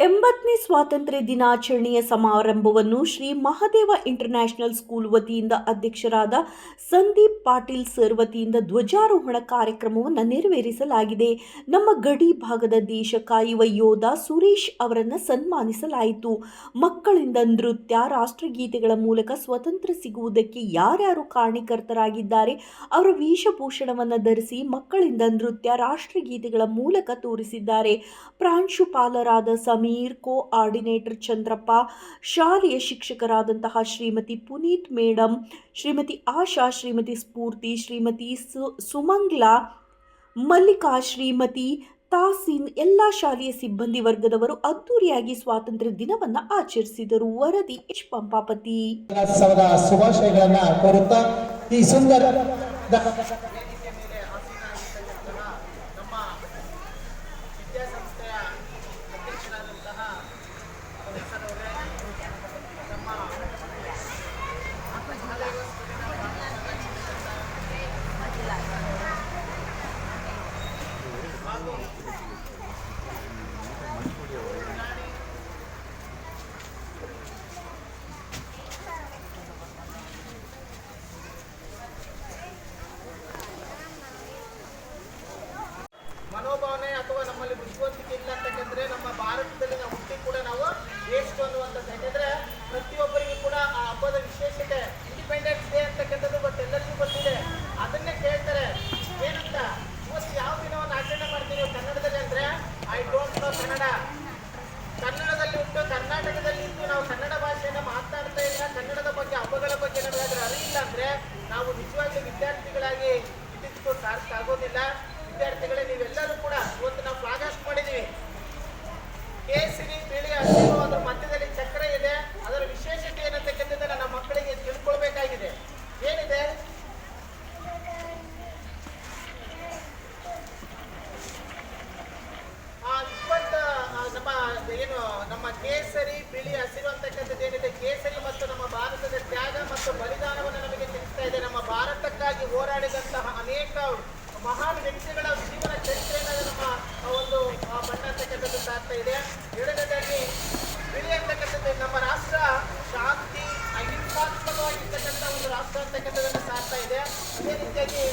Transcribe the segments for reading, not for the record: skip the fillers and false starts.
80ನೇ ಸ್ವಾತಂತ್ರ್ಯ ದಿನಾಚರಣೆಯ ಸಮಾರಂಭವನ್ನು ಶ್ರೀ ಮಹಾದೇವ ಇಂಟರ್ನ್ಯಾಷನಲ್ ಸ್ಕೂಲ್ ವತಿಯಿಂದ ಅಧ್ಯಕ್ಷರಾದ ಸಂದೀಪ್ ಪಾಟೀಲ್ ಸರ್ ವತಿಯಿಂದ ಧ್ವಜಾರೋಹಣ ಕಾರ್ಯಕ್ರಮವನ್ನು ನೆರವೇರಿಸಲಾಗಿದೆ. ನಮ್ಮ ಗಡಿ ಭಾಗದ ದೇಶ ಕಾಯುವ ಯೋಧ ಸುರೇಶ್ ಅವರನ್ನು ಸನ್ಮಾನಿಸಲಾಯಿತು. ಮಕ್ಕಳಿಂದ ನೃತ್ಯ, ರಾಷ್ಟ್ರಗೀತೆಗಳ ಮೂಲಕ ಸ್ವತಂತ್ರ ಸಿಗುವುದಕ್ಕೆ ಯಾರ್ಯಾರು ಕಾರಣೀಕರ್ತರಾಗಿದ್ದಾರೆ ಅವರ ವೇಷಭೂಷಣವನ್ನು ಧರಿಸಿ ಮಕ್ಕಳಿಂದ ನೃತ್ಯ, ರಾಷ್ಟ್ರಗೀತೆಗಳ ಮೂಲಕ ತೋರಿಸಿದ್ದಾರೆ. ಪ್ರಾಂಶುಪಾಲರಾದ ಸಮೀರ್, ಕೋಆರ್ಡಿನೇಟರ್ ಚಂದ್ರಪ್ಪ, ಶಾಲೆಯ ಶಿಕ್ಷಕರಾದಂತಹ ಶ್ರೀಮತಿ ಪುನೀತ್ ಮೇಡಮ್, ಶ್ರೀಮತಿ ಆಶಾ, ಶ್ರೀಮತಿ ಸ್ಫೂರ್ತಿ, ಶ್ರೀಮತಿ ಸುಮಂಗ್ಲಾ, ಮಲ್ಲಿಕಾ, ಶ್ರೀಮತಿ ತಾಸೀನ್, ಎಲ್ಲ ಶಾಲೆಯ ಸಿಬ್ಬಂದಿ ವರ್ಗದವರು ಅದ್ದೂರಿಯಾಗಿ ಸ್ವಾತಂತ್ರ್ಯ ದಿನವನ್ನು ಆಚರಿಸಿದರು. ವರದಿ ಎಚ್ ಪಂಪಾಪತಿ. ಶುಭಾಶಯಗಳನ್ನ ಕೋರುತ್ತಾ ಈ ಸುಂದರ ಮನೋಭಾವನೆ ಅಥವಾ ನಮ್ಮಲ್ಲಿ ಬುದ್ಧಿವಂತಿಕೆ ಇಲ್ಲ ಅಂತಕ್ಕಂದ್ರೆ ನಮ್ಮ ಭಾರತದಲ್ಲಿ ನಾವು ಹುಟ್ಟಿ ಕೂಡ ನಾವು ಎಷ್ಟು ಅನ್ನುವಂಥದ್ದು. ಯಾಕೆಂದ್ರೆ ಪ್ರತಿಯೊಬ್ಬರಿಗೂ ಕೂಡ ಆ ಹಬ್ಬದ ವಿಶೇಷತೆ ಇಂಡಿಪೆಂಡೆನ್ಸ್ ಡೇ ಅಂತಕ್ಕಂಥದ್ದು ಬಟ್ ಎಲ್ಲರಿಗೂ ಗೊತ್ತಿದೆ. ಅದನ್ನೇ ಕೇಳ್ತಾರೆ ಏನಂತ, ಇವತ್ತು ಯಾವ ದಿನವನ್ನು ಆಚರಣೆ ಮಾಡ್ತೀವಿ ಕನ್ನಡದಲ್ಲಿ ಅಂದ್ರೆ ಐ ಡೋಂಟ್ ನೋ ಕನ್ನಡ. ಕನ್ನಡದಲ್ಲಿ ಉಂಟು, ಕರ್ನಾಟಕದಲ್ಲಿ ಇದ್ದು ನಾವು ಕನ್ನಡ ಭಾಷೆಯನ್ನು ಮಾತನಾಡ್ತಾ ಇಲ್ಲ, ಕನ್ನಡದ ಬಗ್ಗೆ ಹಬ್ಬಗಳ ಬಗ್ಗೆ ನಮಗಾದ್ರೆ ಅರಿವಿಲ್ಲ ಅಂದ್ರೆ ನಾವು ನಿಜವಾಗ್ಲೂ ವಿದ್ಯಾರ್ಥಿಗಳಾಗಿ ಇದ್ದಿದ್ದು ಸಾರ್ಥಕ ಆಗೋದಿಲ್ಲ. ವಿದ್ಯಾರ್ಥಿಗಳೇ, ನೀವೆಲ್ಲರೂ ಕೂಡ ಇವತ್ತು ನಾವು ಫ್ಲಾಗ್ ಹಾಸ್ಟ್ ಮಾಡಿದೀವಿ. ಕೇಸರಿ, ಬಿಳಿ, ಹಸಿರು, ಅದರ ಮಧ್ಯದಲ್ಲಿ ಚಕ್ರ ಇದೆ. ಅದರ ವಿಶೇಷತೆ ಏನಂತಕ್ಕಂಥದ್ದನ್ನ ನಮ್ಮ ಮಕ್ಕಳಿಗೆ ತಿಳ್ಕೊಳ್ಬೇಕಾಗಿದೆ. ಏನಿದೆ ನಮ್ಮ ಕೇಸರಿ, ಬಿಳಿ, ಹಸಿರು ಅಂತಕ್ಕಂಥದ್ದು ಏನಿದೆ, ಕೇಸರಿ ಮತ್ತು ನಮ್ಮ ಭಾರತದ ತ್ಯಾಗ ಮತ್ತು ಬಲಿದಾನವನ್ನು ನಮಗೆ ತಿಳಿಸ್ತಾ ಇದೆ. ನಮ್ಮ ಭಾರತಕ್ಕಾಗಿ ಹೋರಾಡಿದಂತಹ ಅನೇಕ ಮಹಾನ್ ವ್ಯಕ್ತಿಗಳ ಜೀವನ ಚರಿತ್ರೆಯನ್ನು ನಮ್ಮ ಒಂದು ಬಣ್ಣ ಅಂತಕ್ಕಂಥದ್ದು ಸಾರ್ತಾ ಇದೆ. ಎರಡನೇದಾಗಿ ಬಿಳಿ ಅಂತಕ್ಕಂಥದ್ದು ನಮ್ಮ ರಾಷ್ಟ್ರ ಶಾಂತಿ, ಅಹಿಂಸಾತ್ಮಕವಾಗಿರ್ತಕ್ಕಂಥ ಒಂದು ರಾಷ್ಟ್ರ ಅಂತಕ್ಕಂಥದ್ದನ್ನು ಸಾರ್ತಾ ಇದೆ. ಅದೇ ರೀತಿಯಾಗಿ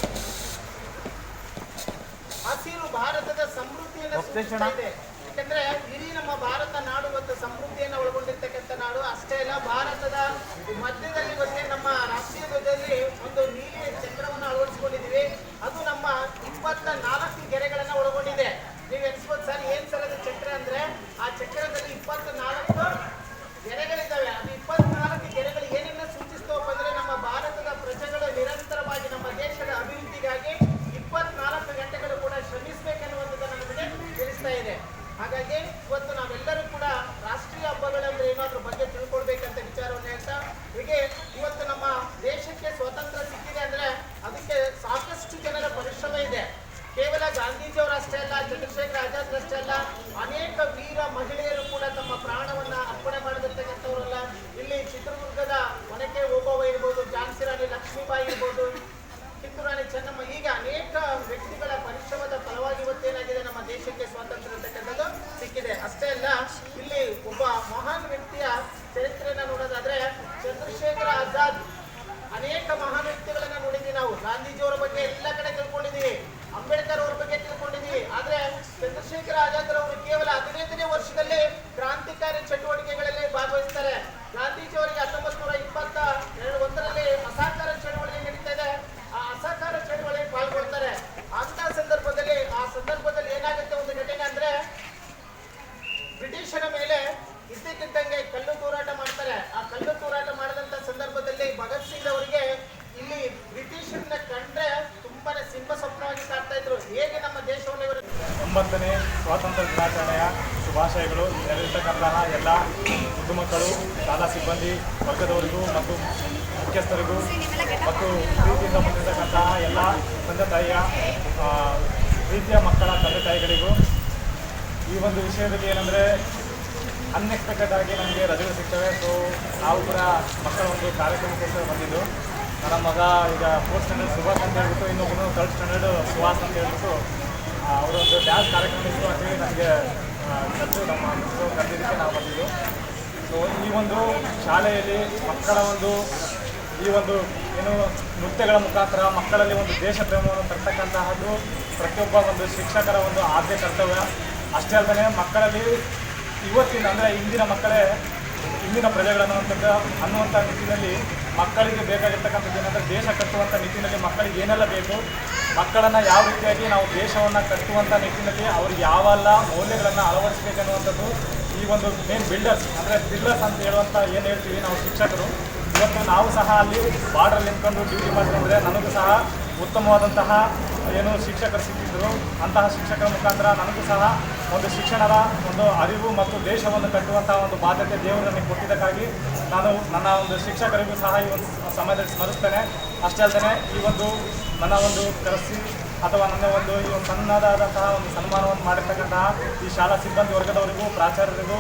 ಹಸಿರು ಭಾರತದ ಸಮೃದ್ಧಿಯನ್ನು ಸೂಚಿಸ್ತಾ ಇದೆ. ಯಾಕಂದ್ರೆ ಇಡೀ ನಮ್ಮ ಭಾರತ ನಾಡು ಮತ್ತು ಸಮೃದ್ಧಿಯನ್ನು ಒಳಗೊಂಡಿರ್ತಕ್ಕಂಥ ನಾಡು. ಅಷ್ಟೇ ಅಲ್ಲ, ಭಾರತದ ಮಧ್ಯದಲ್ಲಿ ಬಂದು ನಮ್ಮ ರಾಷ್ಟ್ರೀಯ ಧ್ವಜದಲ್ಲಿ ಒಂದು ನೀಲಿ ಚಕ್ರವನ್ನು ಅಳವಡಿಸಿಕೊಂಡಿದ್ದೀವಿ. ಅದು ನಮ್ಮ 24 ಗೆರೆಗಳನ್ನ ಒಳಗೊಂಡಿದೆ. ನೀವು ಎನ್ಸ್ಬೋದು, ಸರ್ ಏನ್ ಸರ್ ಅದು ಚಕ್ರ ಅಂದ್ರೆ, ಆ ಚಕ್ರದಲ್ಲಿ 24 ಗೆರೆಗಳಿದ್ದಾವೆ. ಅದು 24 ಗೆರೆಗಳು ಏನನ್ನ ಸೂಚಿಸ್ತವಪ್ಪ ಅಂದ್ರೆ, ನಮ್ಮ ಭಾರತದ ಪ್ರಜೆಗಳು ನಿರಂತರವಾಗಿ ನಮ್ಮ ದೇಶದ ಅಭಿವೃದ್ಧಿಗಾಗಿ 24 ಗಂಟೆಗಳು ಕೂಡ ಶ್ರಮಿಸಬೇಕೆನ್ನುವಂಥದ್ದನ್ನು ನಮಗೆ ತಿಳಿಸ್ತಾ ಇದೆ. ಹಾಗಾಗಿ ಇವತ್ತು ನಾವೆಲ್ಲರೂ ಕೂಡ ರಾಷ್ಟ್ರೀಯ ಹಬ್ಬಗಳಂದ್ರೆ ಏನಾದ್ರ ಬಗ್ಗೆ ತಿಳ್ಕೊಳ್ಬೇಕಂತ ವಿಚಾರವನ್ನು ಹೇಳ್ತಾ, ಹೀಗೆ ಇವತ್ತು ನಮ್ಮ ದೇಶಕ್ಕೆ ಸ್ವಾತಂತ್ರ್ಯ ಸಿಕ್ಕಿದೆ ಅಂದ್ರೆ ಅದಕ್ಕೆ ಸಾಕಷ್ಟು ಜನರ ಪರಿಶ್ರಮ ಇದೆ. ಕೇವಲ ಗಾಂಧೀಜಿಯವರು ಅಷ್ಟೇ ಅಲ್ಲ, ಚಂದ್ರಶೇಖರ್ ಆಜಾದ್ ಅಷ್ಟೇ ಅಲ್ಲ, ಅನೇಕ ವೀರ ಮಹಿಳೆಯರು ಕೂಡ ತಮ್ಮ ಪ್ರಾಣವನ್ನ ಅರ್ಪಣೆ ಮಾಡಿರ್ತಕ್ಕಂಥವರಲ್ಲ. ಇಲ್ಲಿ ಚಿತ್ರದುರ್ಗದ ಒನಕೆ ಓಬವ್ವ ಇರ್ಬೋದು, ಝಾನ್ಸಿ ರಾಣಿ ಲಕ್ಷ್ಮೀಬಾಯಿ ಇರ್ಬೋದು, ಕಿತ್ತೂರು ರಾಣಿ ಚೆನ್ನಮ್ಮ, ಹೀಗೆ ಅನೇಕ ವ್ಯಕ್ತಿಗಳ ಪರಿಶ್ರಮದ ಫಲವಾಗಿ ಇವತ್ತೇನಾಗಿದೆ, ನಮ್ಮ ದೇಶಕ್ಕೆ ಸ್ವಾತಂತ್ರ್ಯ ಅಂತಕ್ಕಂಥದ್ದು ಸಿಕ್ಕಿದೆ. ಅಷ್ಟೇ ಅಲ್ಲ, ಇಲ್ಲಿ ಒಬ್ಬ ಮಹಾನ್ ವ್ಯಕ್ತಿಯ ಚರಿತ್ರೆಯನ್ನ ನೋಡೋದಾದ್ರೆ, ಚಂದ್ರಶೇಖರ್ ಆಜಾದ್ ಅನೇಕ ಮಹಾನ್ ವ್ಯಕ್ತಿಗಳನ್ನ ನೋಡಿದ್ವಿ ನಾವು. ಗಾಂಧೀಜಿಯವರ ಬಗ್ಗೆ ಎಲ್ಲ ಕಡೆ ತಿಳ್ಕೊಂಡಿದ್ದೀವಿ, ಅಂಬೇಡ್ಕರ್ ಅವ್ರ ಬಗ್ಗೆ ತಿಳ್ಕೊಂಡಿದ್ದೀವಿ. ಆದ್ರೆ ಚಂದ್ರಶೇಖರ್ ಆಜಾದ್ ಅವರು ಕೇವಲ 15ನೇ ವರ್ಷದಲ್ಲಿ ಕ್ರಾಂತಿಕಾರಿ ಚಟುವಟಿಕೆಗಳಲ್ಲಿ ಭಾಗವಹಿಸ್ತಾರೆ. ಗಾಂಧೀಜಿಯವರಿಗೆ 1921ರಲ್ಲಿ ಅಸಹಕಾರ ಚಳವಳಿ ನಡೀತಾ ಇದೆ. ಆ ಅಸಹಕಾರ ಚಳವಳಿಗೆ ಪಾಲ್ಗೊಳ್ತಾರೆ. ಅಂತ ಸಂದರ್ಭದಲ್ಲಿ ಏನಾಗುತ್ತೆ ಒಂದು ಘಟನೆ ಅಂದ್ರೆ, ಬ್ರಿಟಿಷರ ಮೇಲೆ ಇದ್ದಕ್ಕಿದ್ದಂಗೆ ಕಲ್ಲು ತೂರಾಟ ಮಾಡ್ತಾರೆ. ಆ ಕಲ್ಲು ತೂರಾಟ ಮಾಡಿದಂತ ಸಂದರ್ಭದಲ್ಲಿ ಭಗತ್ ಸಿಂಗ್ ಅವರಿಗೆ ಇಲ್ಲಿ ಬ್ರಿಟಿಷರನ್ನ ಕಂಡ್ರೆ ತುಂಬಾನೇ ಸಿಂಹ ಸ್ವಪ್ನವಾಗಿ ಕಾಡ್ತಾ ಇದ್ರು. ಹೇಗೆ ನಮ್ಮ ದೇಶವನ್ನು ಇವರು 9ನೇ ಸ್ವಾತಂತ್ರ್ಯ ದಿನಾಚರಣೆಯ ಶುಭಾಶಯಗಳು. ನೆರೆದಿರ್ತಕ್ಕಂತಹ ಎಲ್ಲ ಮಕ್ಕಳು, ಶಾಲಾ ಸಿಬ್ಬಂದಿ ವರ್ಗದವರಿಗೂ ಮತ್ತು ಮುಖ್ಯಸ್ಥರಿಗೂ ಮತ್ತು ಪ್ರೀತಿಯಿಂದ ಬಂದಿರತಕ್ಕಂತಹ ಎಲ್ಲ ತಂದೆ ತಾಯಿಯ ಪ್ರೀತಿಯ ಮಕ್ಕಳ ತಂದೆ ತಾಯಿಗಳಿಗೂ ಈ ಒಂದು ವಿಷಯದಲ್ಲಿ ಏನಂದರೆ, ಅನ್ಎಕ್ಸ್ಪೆಕ್ಟೆಡ್ ಆಗಿ ನಮಗೆ ರಜೆಗಳು ಸಿಗ್ತವೆ. ಸೊ ನಾವು ಕೂಡ ಮಕ್ಕಳ ಒಂದು ಕಾರ್ಯಕ್ರಮಕ್ಕೋಸ್ಕರ ಬಂದಿದ್ದು. ನನ್ನ ಮಗ ಈಗ 4th ಸ್ಟ್ಯಾಂಡರ್ಡ್ ಸುಭಾಷ್ ಅಂತ ಹೇಳ್ಬಿಟ್ಟು, ಇನ್ನೊಬ್ಬನು 3rd ಸ್ಟ್ಯಾಂಡರ್ಡ್ ಸುಹಾಸ್ ಅಂತ ಹೇಳ್ಬಿಟ್ಟು ಅವರೊಂದು ಡ್ಯಾನ್ಸ್ ಕಾರ್ಯಕ್ರಮ ಇತ್ತು ಅಂತೇಳಿ ನನಗೆ ಕರೆದಿದ್ದಕ್ಕೆ ನಾವು ಬಂದಿದ್ದು. ಸೊ ಈ ಒಂದು ಶಾಲೆಯಲ್ಲಿ ಮಕ್ಕಳ ಈ ಒಂದು ಏನು ನೃತ್ಯಗಳ ಮುಖಾಂತರ ಮಕ್ಕಳಲ್ಲಿ ಒಂದು ದೇಶ ಪ್ರೇಮವನ್ನು ತರ್ತಕ್ಕಂತಹದ್ದು ಪ್ರತಿಯೊಬ್ಬ ಒಂದು ಶಿಕ್ಷಕರ ಒಂದು ಆದ್ಯ ಕರ್ತವ್ಯ. ಅಷ್ಟೇ ಅಲ್ಲದೆ ಮಕ್ಕಳಲ್ಲಿ ಇವತ್ತಿನ ಅಂದರೆ ಇಂದಿನ ಮಕ್ಕಳೇ ಇಂದಿನ ಪ್ರಜೆಗಳನ್ನು ಅನ್ನುವಂಥ ನಿಟ್ಟಿನಲ್ಲಿ ಮಕ್ಕಳಿಗೆ ಬೇಕಾಗಿರ್ತಕ್ಕಂಥದ್ದು ಏನಂದರೆ ದೇಶ ಕಟ್ಟುವಂಥ ನಿಟ್ಟಿನಲ್ಲಿ ಮಕ್ಕಳಿಗೆ ಏನೆಲ್ಲ ಬೇಕು, ಮಕ್ಕಳನ್ನು ಯಾವ ರೀತಿಯಾಗಿ ನಾವು ದೇಶವನ್ನು ಕಟ್ಟುವಂಥ ನಿಟ್ಟಿನಲ್ಲಿ ಅವ್ರಿಗೆ ಯಾವೆಲ್ಲ ಮೌಲ್ಯಗಳನ್ನು ಅಳವಡಿಸಬೇಕನ್ನುವಂಥದ್ದು ಈ ಒಂದು ಮೇನ್ ಬಿಲ್ಡರ್ಸ್ ಅಂದರೆ ಪಿಲ್ಲರ್ಸ್ ಅಂತ ಹೇಳುವಂಥ ಏನು ಹೇಳ್ತೀವಿ ನಾವು ಶಿಕ್ಷಕರು. ಇವತ್ತು ನಾವು ಸಹ ಅಲ್ಲಿ ಬಾರ್ಡ್ರಲ್ಲಿ ನಿಂತ್ಕೊಂಡು ಡ್ಯೂಟಿ ಮಾಡಿದ್ರೆ ನನಗೂ ಸಹ ಉತ್ತಮವಾದಂತಹ ಏನು ಶಿಕ್ಷಕರು ಸಿಕ್ಕಿದ್ರು. ಅಂತಹ ಶಿಕ್ಷಕರ ಮುಖಾಂತರ ನನಗೂ ಸಹ ಒಂದು ಶಿಕ್ಷಣದ ಒಂದು ಅರಿವು ಮತ್ತು ದೇಶವನ್ನು ಕಟ್ಟುವಂತಹ ಒಂದು ಬಾಧ್ಯತೆ ದೇವರು ನನಗೆ ಕೊಟ್ಟಿದ್ದಕ್ಕಾಗಿ ನಾನು ನನ್ನ ಒಂದು ಶಿಕ್ಷಕರಿಗೂ ಸಹ ಈ ಒಂದು ಸಮಯದಲ್ಲಿ ಸ್ಮರಿಸ್ತೇನೆ. ಅಷ್ಟೇ ಅಲ್ಲದೆ ಈ ಒಂದು ನನ್ನ ಒಂದು ಕರೆಸಿ ಅಥವಾ ನನ್ನ ಒಂದು ಈ ಒಂದು ಸಣ್ಣದಾದಂತಹ ಒಂದು ಸನ್ಮಾನವನ್ನು ಮಾಡಿರ್ತಕ್ಕಂತಹ ಈ ಶಾಲಾ ಸಿಬ್ಬಂದಿ ವರ್ಗದವರಿಗೂ, ಪ್ರಾಚಾರ್ಯರಿಗೂ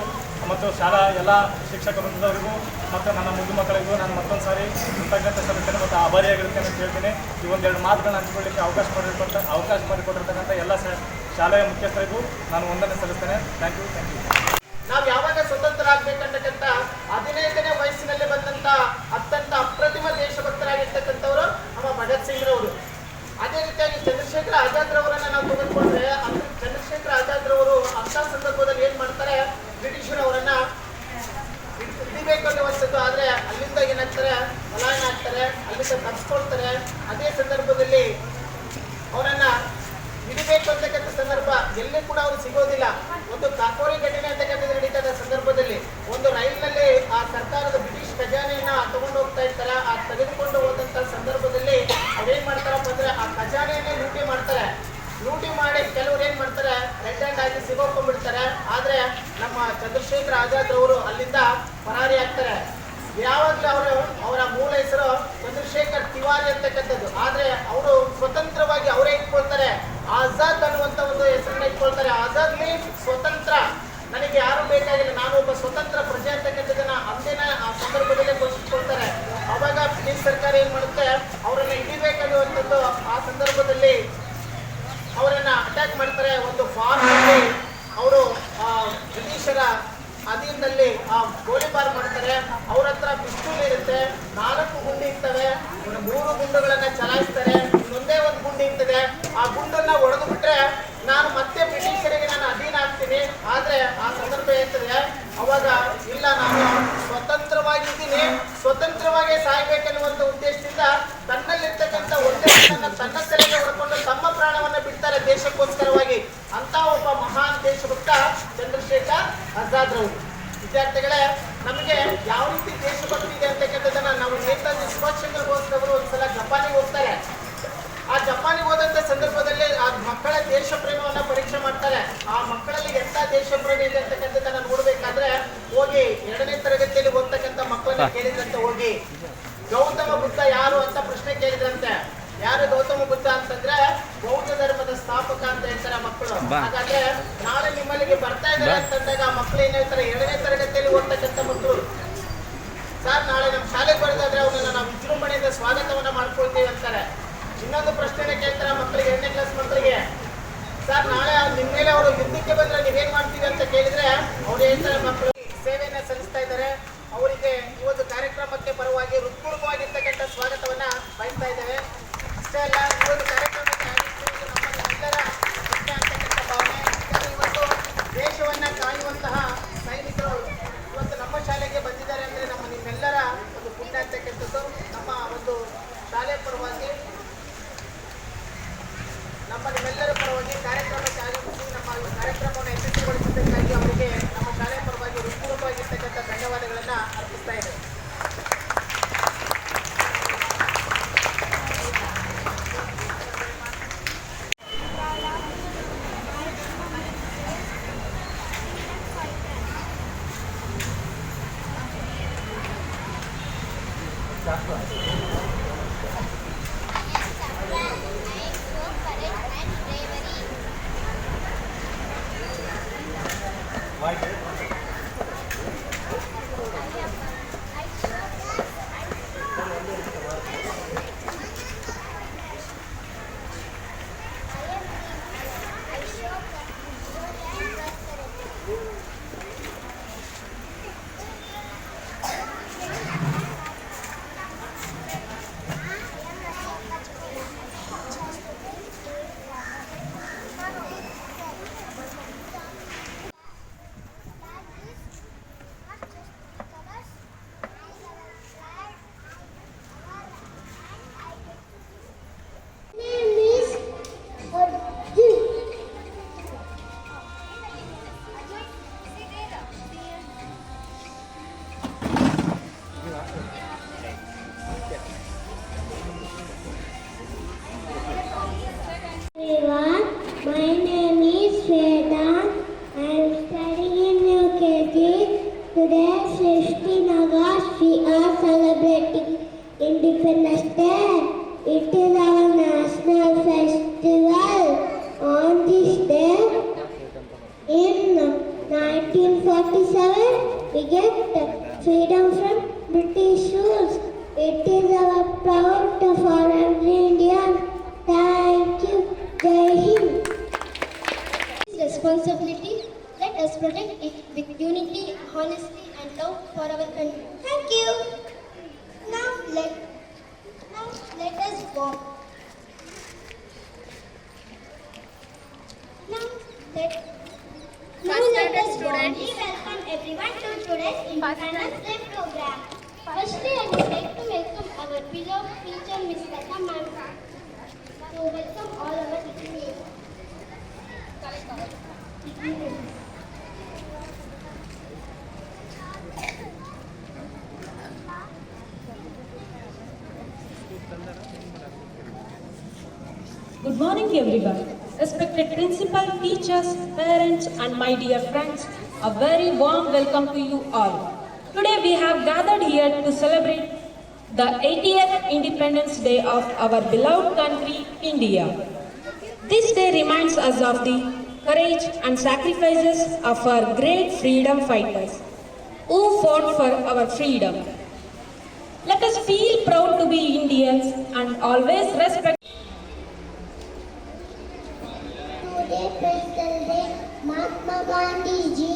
ಮತ್ತು ಶಾಲಾ ಎಲ್ಲ ಶಿಕ್ಷಕ ವೃಂದದವರಿಗೂ ಮತ್ತು ನನ್ನ ಮುದ್ದು ಮಕ್ಕಳಿಗೂ ನಾನು ಮತ್ತೊಂದು ಸಾರಿ ಕೃತಜ್ಞತೆ ಸಲ್ಲಿಸ್ತೇನೆ ಮತ್ತು ಆಭಾರಿಯಾಗಿರುತ್ತೇನೆ ಅಂತ ಹೇಳ್ತೀನಿ. ಈ ಒಂದೆರಡು ಮಾತುಗಳನ್ನ ಹಂಚಿಕೊಳ್ಳಿಕ್ಕೆ ಅವಕಾಶ ಮಾಡಿಕೊಟ್ಟಿರ್ತಕ್ಕಂಥ ಎಲ್ಲ ಶಾಲೆಯ ಮುಖ್ಯಸ್ಥರಿಗೂ ನಾನು ವಂದನೆ ಸಲ್ಲಿಸ್ತೇನೆ. Thank you. ನಾವು ಯಾವಾಗ ಸ್ವತಂತ್ರ ಆಗ್ಬೇಕಂತಕ್ಕಂಥ 15ನೇ ವಯಸ್ಸಿನಲ್ಲಿ ಬಂದಂತ ಅತ್ಯಂತ ಅಪ್ರತಿಮ ದೇಶಭಕ್ತರಾಗಿರ್ತಕ್ಕಂಥವ್ರು ನಮ್ಮ ಭಗತ್ ಸಿಂಗ್ ರವರು. ಅದೇ ರೀತಿಯಾಗಿ ಚಂದ್ರಶೇಖರ್ ಆಜಾದ್ ರವರನ್ನ ನಾವು ತೆಗೆದುಕೊಂಡ್ರೆ ಚಂದ್ರಶೇಖರ್ ಆಜಾದ್ ರವರು ಅಂಥ ಸಂದರ್ಭದಲ್ಲಿ ಏನ್ ಮಾಡ್ತಾರೆ, ಬ್ರಿಟಿಷರವರನ್ನ ಹಿಡಿಬೇಕು ಅನ್ನುವಂಥದ್ದು. ಆದ್ರೆ ಅಲ್ಲಿಂದ ಏನಾಗ್ತಾರೆ, ಪಲಾಯನ ಆಗ್ತಾರೆ, ಅಲ್ಲಿಂದ ತಪ್ಪಿಸ್ಕೊಳ್ತಾರೆ. ಅದೇ ಸಂದರ್ಭದಲ್ಲಿ ಅವರನ್ನ ಹಿಡಿಬೇಕು ಅಂತಕ್ಕಂಥ ಸಂದರ್ಭ ಎಲ್ಲಿ ಕೂಡ ಅವರು ಸಿಗೋದಿಲ್ಲ. ಒಂದು ಕಾಕೋರಿ ಘಟನೆ ಅಂತಕ್ಕಂಥದ್ದು ನಡೀತದ ಸಂದರ್ಭದಲ್ಲಿ ಒಂದು ರೈಲ್ನಲ್ಲಿ ಆ ಸರ್ಕಾರದ ಬ್ರಿಟಿಷ್ ಖಜಾನೆಯನ್ನ ತಗೊಂಡು ಹೋಗ್ತಾ ಇರ್ತಾರೆ. ಆ ತೆಗೆದುಕೊಂಡು ಹೋದಂತ ಸಂದರ್ಭದಲ್ಲಿ ಅವ್ರೇನ್ ಮಾಡ್ತಾರಪ್ಪ ಅಂದ್ರೆ ಆ ಖಜಾನೆಯನ್ನೇ ಲೂಟಿ ಮಾಡ್ತಾರೆ. ಲೂಟಿ ಮಾಡಿ ಕೆಲವರು ಏನ್ ಮಾಡ್ತಾರೆ, ರೆಡ್ ಹ್ಯಾಂಡ್ ಆಗಿ ಸಿಗೋಕೊಂಡ್ಬಿಡ್ತಾರೆ. ಆದ್ರೆ ನಮ್ಮ ಚಂದ್ರಶೇಖರ್ ಆಜಾದ್ ಅವರು ಅಲ್ಲಿಂದ ಪರಾರಿ ಆಗ್ತಾರೆ. ಯಾವಾಗಲೂ ಅವರ ಮೂಲ ಹೆಸರು ಚಂದ್ರಶೇಖರ್ ತಿವಾರಿ ಅಂತಕ್ಕಂಥದ್ದು. ಆದ್ರೆ ಅವರು ಸ್ವತಂತ್ರವಾಗಿ ಅವರೇ ಇಟ್ಕೊಳ್ತಾರೆ, ಆಜಾದ್ ಅನ್ನುವಂತ ಒಂದು ಹೆಸರನ್ನ ಇಟ್ಕೊಳ್ತಾರೆ. ಆಜಾದ್ ಮೀನ್ಸ್ ಸ್ವತಂತ್ರ, ನನಗೆ ಯಾರು ಬೇಕಾಗಿಲ್ಲ, ನಾನು ಒಬ್ಬ ಸ್ವತಂತ್ರ ಪ್ರಜೆ ಅಂತಕ್ಕಂಥದ್ದನ್ನ ಅಂದಿನ ಆ ಸಂದರ್ಭದಲ್ಲೇ ಘೋಷಿಸಿಕೊಳ್ತಾರೆ. ಅವಾಗ ಬ್ರಿಟಿಷ್ ಸರ್ಕಾರ ಏನ್ ಮಾಡುತ್ತೆ, ಅವರನ್ನ ಹಿಡಿಬೇಕನ್ನುವಂಥದ್ದು ಆ ಸಂದರ್ಭದಲ್ಲಿ ಅವರನ್ನ ಅಟ್ಯಾಕ್ ಮಾಡ್ತಾರೆ. ಒಂದು ಫಾರ್ಮ್ ಅಲ್ಲಿ ಅವರು ಬ್ರಿಟಿಷರ ಅಧೀನದಲ್ಲಿ ಆ ಗೋಲಿಬಾರ್ ಮಾಡ್ತಾರೆ. ಅವ್ರ ಹತ್ರ ಪಿಸ್ತೂಲ್ ಇರುತ್ತೆ, 4 ಗುಂಡು ಇರ್ತವೆ, 3 ಗುಂಡುಗಳನ್ನ ಚಲಾಯಿಸ್ತಾರೆ, ಇನ್ನೊಂದೇ ಒಂದು ಗುಂಡು ಇರ್ತದೆ. ಆ ಗುಂಡನ್ನ ಹೊಡೆದು ಬಿಟ್ರೆ ನಾನು ಮತ್ತೆ ಬ್ರಿಟಿಷರಿಗೆ ನಾನು ಅಧೀನ ಆಗ್ತೀನಿ. ಆದ್ರೆ ಆ ಸಂದರ್ಭ ಇರ್ತದೆ, ಅವಾಗ ಇಲ್ಲ, ನಾನು ಸ್ವತಂತ್ರವಾಗಿದ್ದೀನಿ, ಸ್ವತಂತ್ರವಾಗಿ ಸಾಯ್ಬೇಕನ್ನುವಂತ ಉದ್ದೇಶದಿಂದ ತನ್ನಲ್ಲಿರ್ತಕ್ಕಂಥ ಒಂದೇ ತನ್ನ ತಲೆಗೆ ಹೊಡ್ಕೊಂಡು ತಮ್ಮ ಪ್ರಾಣವನ್ನ ಬಿಡ್ತಾರೆ ದೇಶಕ್ಕೋಸ್ಕರವಾಗಿ. ಅಂತ ಒಬ್ಬ ಮಹಾನ್ ದೇಶಭಕ್ತ ಚಂದ್ರಶೇಖರ್ ಆಜಾದ್ ರವರು. ವಿದ್ಯಾರ್ಥಿಗಳೇ, ನಮಗೆ ಯಾವ ರೀತಿ ದೇಶಭಕ್ತಿ ಇದೆ ಅಂತಕ್ಕಂಥದ್ದನ್ನ ನಾವು ನೇತಾಜಿ ಸುಭಾಷ್ ಚಂದ್ರ ಬೋಸ್ ಅವರು ಒಂದ್ಸಲ ಜಪಾನಿಗೆ ಹೋಗ್ತಾರೆ. ಆ ಜಪಾನಿಗೆ ಹೋದಂತ ಸಂದರ್ಭದಲ್ಲಿ ಆ ಮಕ್ಕಳ ದೇಶ ಪ್ರೇಮವನ್ನ ಪರೀಕ್ಷೆ ಮಾಡ್ತಾರೆ. ಆ ಮಕ್ಕಳಲ್ಲಿ ಎಂತ ದೇಶ ಪ್ರೇಮ ಇದೆ ಅಂತಕ್ಕಂಥದ್ದನ್ನ ನೋಡ್ಬೇಕಾದ್ರೆ ಹೋಗಿ 2ನೇ ತರಗತಿಯಲ್ಲಿ ಓದ್ತಕ್ಕಂಥ ಮಕ್ಕಳನ್ನ ಕೇಳಿದ್ರಂತೆ. ಹೋಗಿ ಗೌತಮ ಬುದ್ಧ ಯಾರು ಅಂತ ಪ್ರಶ್ನೆ ಕೇಳಿದ್ರಂತೆ. ಯಾರು ಗೌತಮ ಬುದ್ಧ ಅಂತಂದ್ರೆ ಬೌದ್ಧ ಧರ್ಮದ ಸ್ಥಾಪಕ ಅಂತ ಹೇಳ್ತಾರೆ ಮಕ್ಕಳು. ಹಾಗಾದ್ರೆ ನಾಳೆ ನಿಮ್ಮಲ್ಲಿಗೆ ಬರ್ತಾ ಇದ್ದಾರೆ ಅಂತಂದಾಗ ಆ ಮಕ್ಕಳು ಏನ್ ಹೇಳ್ತಾರೆ, 2ನೇ ತರಗತಿಯಲ್ಲಿ ಓದ್ತಕ್ಕಂಥ ಮಕ್ಕಳು, ಸರ್ ನಾಳೆ ನಮ್ಮ ಶಾಲೆಗೆ ಬರೋದಾದ್ರೆ ಅವ್ರನ್ನ ನಾವು ವಿಜೃಂಭಣೆಯಿಂದ ಸ್ವಾಗತವನ್ನ ಮಾಡ್ಕೊಳ್ತೀವಿ ಅಂತಾರೆ. ಇನ್ನೊಂದು ಪ್ರಶ್ನೆ ಕೇಳ್ತಾರೆ ಮಕ್ಕಳಿಗೆ, 8ನೇ ಕ್ಲಾಸ್ ಮಕ್ಕಳಿಗೆ, ಸರ್ ನಾಳೆ ನಿಮ್ಮ ಮೇಲೆ ಅವರು ಯುದ್ಧಕ್ಕೆ ಬಂದ್ರೆ ನೀವೇನ್ ಮಾಡ್ತೀವಿ ಅಂತ ಕೇಳಿದ್ರೆ ಅವ್ರು ಹೇಳ್ತಾರೆ, ಮಕ್ಕಳು ಸೇವೆಯನ್ನ ಸಲ್ಲಿಸ್ತಾ ಇದ್ದಾರೆ, ಅವರಿಗೆ ಈ ಒಂದು ಕಾರ್ಯಕ್ರಮಕ್ಕೆ ಪರವಾಗಿ ಹೃತ್ಪೂರ್ವವಾಗಿರ್ತಕ್ಕಂಥ ಸ್ವಾಗತವನ್ನ ಬಯಸ್ತಾ ಇದ್ದೇವೆ. ಅಷ್ಟೇ ಅಲ್ಲ, ಈ ಒಂದು ಕಾರ್ಯಕ್ರಮಕ್ಕೆ ನಮ್ಮೆಲ್ಲರ ಅಂತಕ್ಕಂಥ ಭಾವನೆ. ಇವತ್ತು ದೇಶವನ್ನ ಕಾಯುವಂತಹ ಸೈನಿಕರು ಇವತ್ತು ನಮ್ಮ ಶಾಲೆಗೆ ಬಂದಿದ್ದಾರೆ ಅಂದ್ರೆ ನಿಮ್ಮೆಲ್ಲರ ಒಂದು ಪುಣ್ಯ ಅಂತಕ್ಕಂಥದ್ದು. ನಮ್ಮ ಒಂದು ಶಾಲೆ ಪರವಾಗಿ ನಿಮ್ಮೆಲ್ಲರ ಪರವಾಗಿ ಕಾರ್ಯಕ್ರಮಕ್ಕೆ ಆಗಮಿಸಿ ನಮ್ಮ ಕಾರ್ಯಕ್ರಮವನ್ನು ಯಶಸ್ವಿಗೊಳಿಸಿದ್ದಕ್ಕಾಗಿ ಅವರಿಗೆ ನಮ್ಮ ಶಾಲೆ ಪರವಾಗಿ ಹೃತ್ಪೂರ್ವವಾಗಿರ್ತಕ್ಕಂಥ ಧನ್ಯವಾದಗಳನ್ನು ಅರ್ಪಿಸ್ತಾ ಇದ್ದೇವೆ. Today, 16 August, we are celebrating Independence Day. It is our national festival. On this day, in 1947, we get freedom from British rule. It is our proud for every Indian. Thank you. Jai Hind. Responsibility. Let us protect it with unity, honesty, and love for our country. Thank you. Now let us walk. Now let us warmly welcome everyone to today's Independence Day program. Firstly, I would like to welcome our beloved teacher, Miss Lata ma'am. To welcome all our teachers. Good morning, everyone. Respected principal, teachers, parents, and my dear friends, a very warm welcome to you all. Today we have gathered here to celebrate the 80th Independence Day of our beloved country, India. This day reminds us of the courage and sacrifices of our great freedom fighters who fought for our freedom. Let us feel proud to be Indians and always respect. Today, President Mahatma Gandhi ji